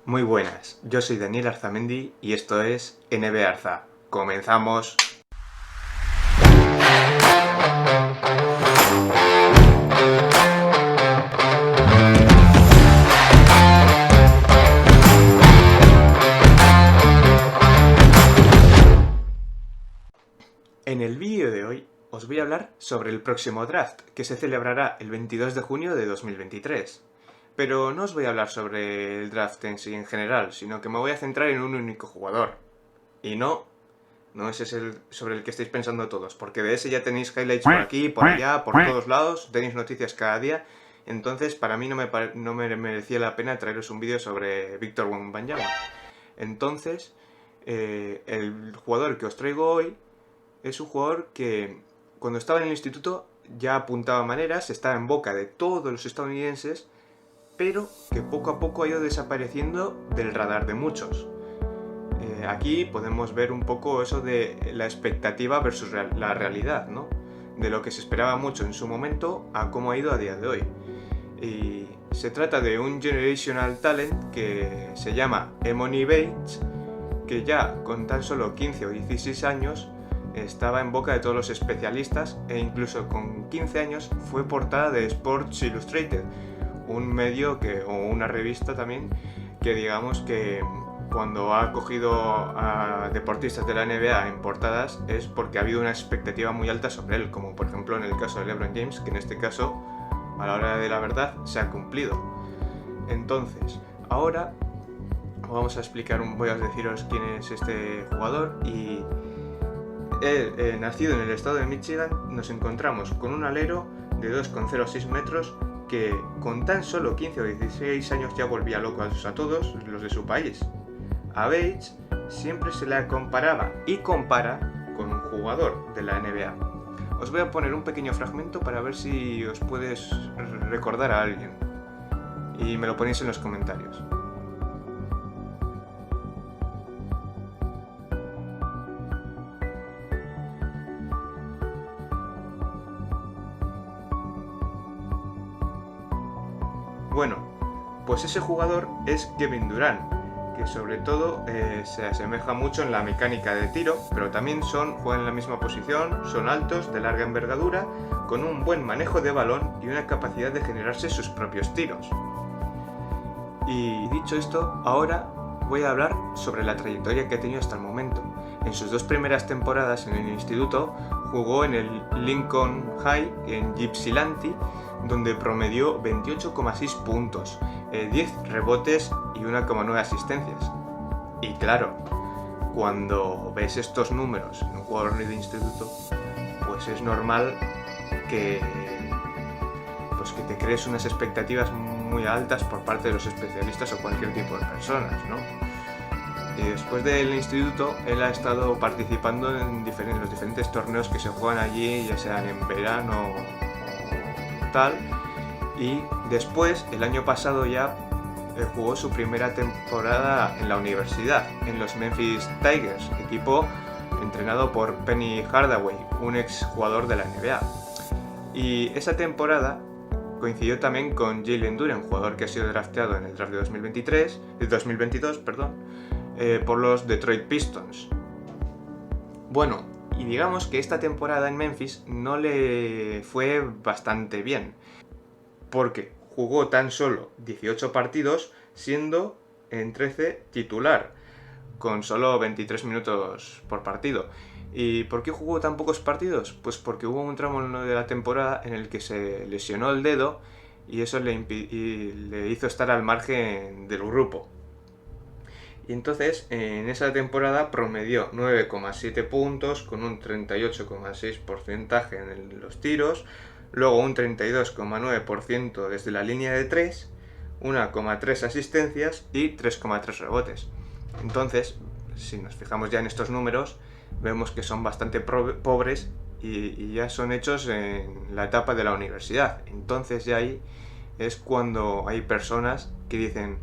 Muy buenas, yo soy Daniel Arzamendi y esto es NBA Arza. ¡Comenzamos! En el vídeo de hoy os voy a hablar sobre el próximo draft, que se celebrará el 22 de junio de 2023. Pero no os voy a hablar sobre el draft en sí en general, sino que me voy a centrar en un único jugador. Y no ese es el sobre el que estáis pensando todos, porque de ese ya tenéis highlights por aquí, por allá, por todos lados, tenéis noticias cada día. Entonces, para mí no me merecía la pena traeros un vídeo sobre Victor Wembanyama. Entonces, el jugador que os traigo hoy es un jugador que cuando estaba en el instituto ya apuntaba maneras, estaba en boca de todos los estadounidenses, pero que poco a poco ha ido desapareciendo del radar de muchos. Aquí podemos ver un poco eso de la expectativa versus la realidad, ¿no? De lo que se esperaba mucho en su momento a cómo ha ido a día de hoy. Y se trata de un generational talent que se llama Emoni Bates, que ya con tan solo 15 o 16 años estaba en boca de todos los especialistas e incluso con 15 años fue portada de Sports Illustrated, un medio o una revista también que digamos que cuando ha cogido a deportistas de la NBA en portadas es porque ha habido una expectativa muy alta sobre él, como por ejemplo en el caso de LeBron James, que en este caso, a la hora de la verdad, se ha cumplido. Entonces, ahora vamos a explicar, voy a deciros quién es este jugador y él, nacido en el estado de Michigan, nos encontramos con un alero de 2,06 metros que con tan solo 15 o 16 años ya volvía locos a todos los de su país. A Bates siempre se le comparaba y compara con un jugador de la NBA. Os voy a poner un pequeño fragmento para ver si os puedes recordar a alguien. Y me lo ponéis en los comentarios. Bueno, pues ese jugador es Kevin Durant, que sobre todo se asemeja mucho en la mecánica de tiro, pero también juegan en la misma posición, son altos, de larga envergadura, con un buen manejo de balón y una capacidad de generarse sus propios tiros. Y dicho esto, ahora voy a hablar sobre la trayectoria que ha tenido hasta el momento. En sus 2 primeras temporadas en el instituto jugó en el Lincoln High en Ypsilanti, donde promedió 28,6 puntos, 10 rebotes y 1,9 asistencias. Y claro, cuando ves estos números en un jugador de instituto, pues es normal que te crees unas expectativas muy altas por parte de los especialistas o cualquier tipo de personas, ¿no? Y después del instituto, él ha estado participando en los diferentes torneos que se juegan allí, ya sean en verano o tal. Y después, el año pasado ya, jugó su primera temporada en la universidad, en los Memphis Tigers, equipo entrenado por Penny Hardaway, un ex jugador de la NBA. Y esa temporada coincidió también con Jalen Duren, jugador que ha sido drafteado en el draft de 2022, por los Detroit Pistons. Bueno, y digamos que esta temporada en Memphis no le fue bastante bien, porque jugó tan solo 18 partidos, siendo en 13 titular, con solo 23 minutos por partido. ¿Y por qué jugó tan pocos partidos? Pues porque hubo un tramo de la temporada en el que se lesionó el dedo y eso le hizo estar al margen del grupo. Y entonces en esa temporada promedió 9,7 puntos con un 38,6% en los tiros, luego un 32,9% desde la línea de 3, 1,3 asistencias y 3,3 rebotes. Entonces, si nos fijamos ya en estos números, vemos que son bastante pobres y ya son hechos en la etapa de la universidad. Entonces ya ahí es cuando hay personas que dicen,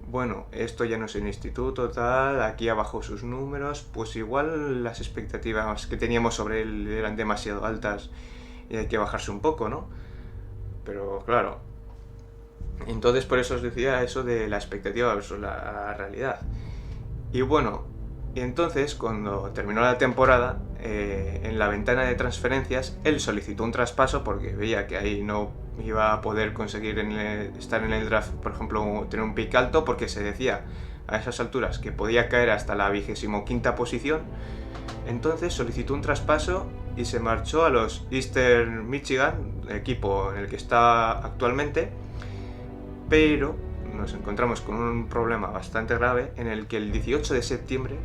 bueno, esto ya no es el instituto, tal, aquí abajo sus números, pues igual las expectativas que teníamos sobre él eran demasiado altas y hay que bajarse un poco, ¿no? Pero claro, Entonces por eso os decía eso de la expectativa versus la realidad. Y bueno, y entonces cuando terminó la temporada, en la ventana de transferencias, él solicitó un traspaso porque veía que ahí no iba a poder conseguir estar en el draft, por ejemplo, tener un pick alto, porque se decía a esas alturas que podía caer hasta la 25ª posición. Entonces solicitó un traspaso y se marchó a los Eastern Michigan, el equipo en el que está actualmente, pero nos encontramos con un problema bastante grave en el que el 18 de septiembre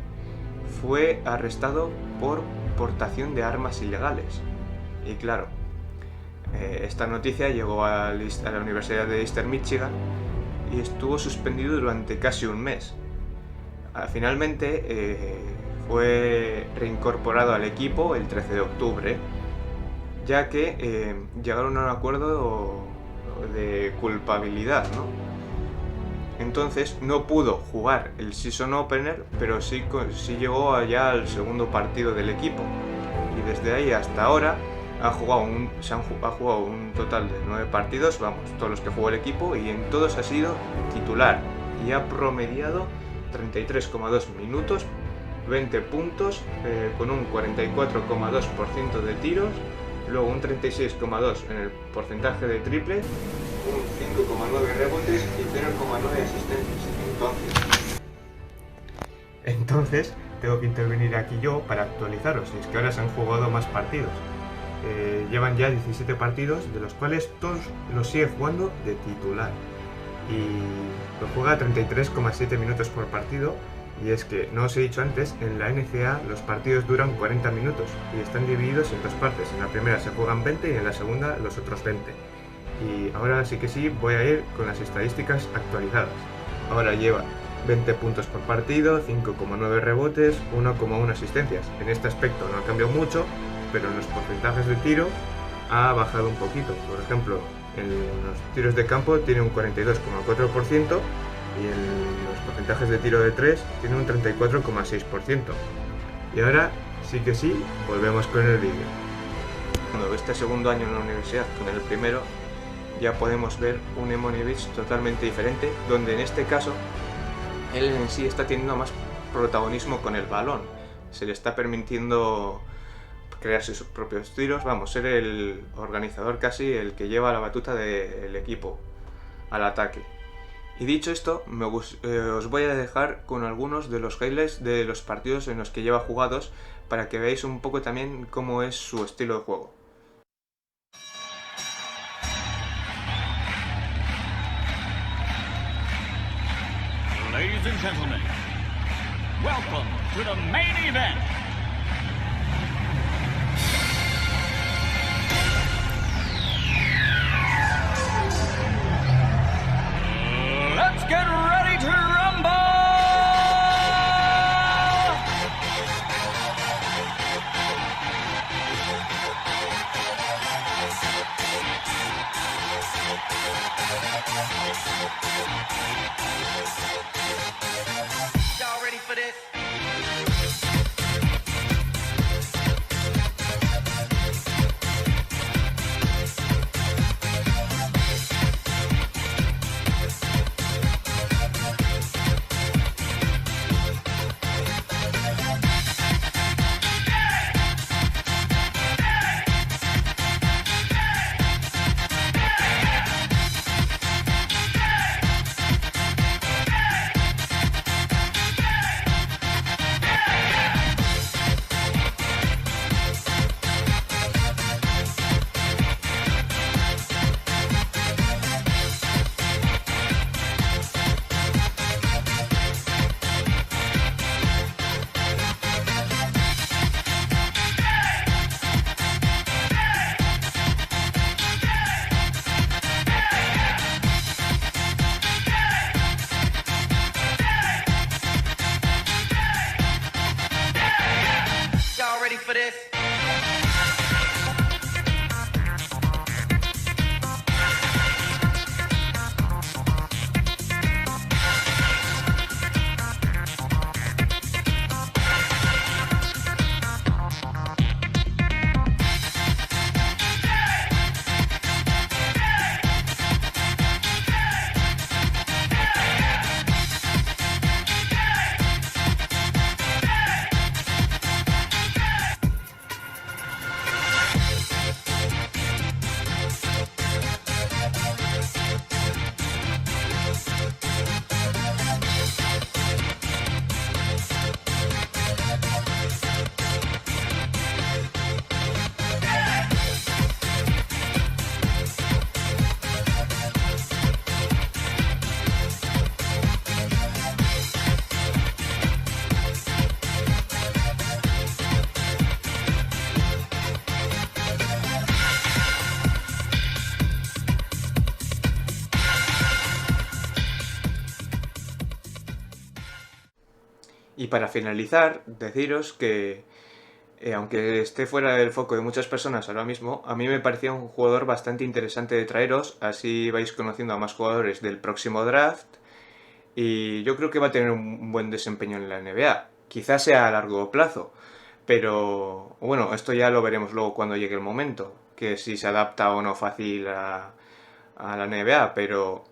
fue arrestado por portación de armas ilegales. Y claro, esta noticia llegó a la Universidad de Eastern Michigan y estuvo suspendido durante casi un mes. Finalmente fue reincorporado al equipo el 13 de octubre, ya que llegaron a un acuerdo de culpabilidad, ¿no? Entonces no pudo jugar el Season Opener, pero sí llegó allá al segundo partido del equipo. Y desde ahí hasta ahora ha jugado un total de 9 partidos, vamos, todos los que jugó el equipo, y en todos ha sido titular. Y ha promediado 33,2 minutos, 20 puntos, con un 44,2% de tiros, luego un 36,2% en el porcentaje de triples, un 5,9 rebotes y 0,9 asistencias. Entonces tengo que intervenir aquí yo para actualizaros. Es que ahora se han jugado más partidos. Llevan ya 17 partidos, de los cuales todos los sigue jugando de titular. Y lo juega 33,7 minutos por partido. Y es que, no os he dicho antes, en la NCAA los partidos duran 40 minutos y están divididos en dos partes. En la primera se juegan 20 y en la segunda los otros 20. Y ahora sí que sí voy a ir con las estadísticas actualizadas. Ahora lleva 20 puntos por partido, 5,9 rebotes, 1,1 asistencias. En este aspecto no ha cambiado mucho, pero en los porcentajes de tiro ha bajado un poquito. Por ejemplo, en los tiros de campo tiene un 42,4% y en los porcentajes de tiro de 3 tiene un 34,6%. Y ahora sí que sí, volvemos con el vídeo. Cuando este segundo año en la universidad con el primero, ya podemos ver un Emonievich totalmente diferente, donde en este caso él en sí está teniendo más protagonismo con el balón. Se le está permitiendo crearse sus propios tiros, vamos, ser el organizador casi, el que lleva la batuta del equipo al ataque. Y dicho esto, os voy a dejar con algunos de los highlights de los partidos en los que lleva jugados para que veáis un poco también cómo es su estilo de juego. Ladies and gentlemen, welcome to the main event. Let's get ready to rumble! Y'all ready for this? Y para finalizar, deciros que aunque esté fuera del foco de muchas personas ahora mismo, a mí me parecía un jugador bastante interesante de traeros, así vais conociendo a más jugadores del próximo draft y yo creo que va a tener un buen desempeño en la NBA. Quizás sea a largo plazo, pero bueno, esto ya lo veremos luego cuando llegue el momento, que si se adapta o no fácil a la NBA, pero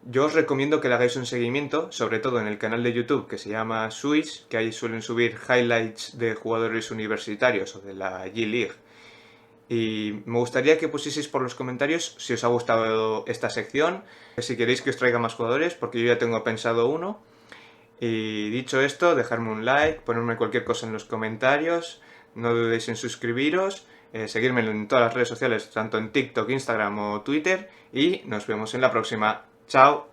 yo os recomiendo que le hagáis un seguimiento, sobre todo en el canal de YouTube que se llama Swiss, que ahí suelen subir highlights de jugadores universitarios o de la G-League. Y me gustaría que pusieseis por los comentarios si os ha gustado esta sección, si queréis que os traiga más jugadores, porque yo ya tengo pensado uno. Y dicho esto, dejarme un like, ponerme cualquier cosa en los comentarios, no dudéis en suscribiros, seguirme en todas las redes sociales, tanto en TikTok, Instagram o Twitter, y nos vemos en la próxima. ¡Chao!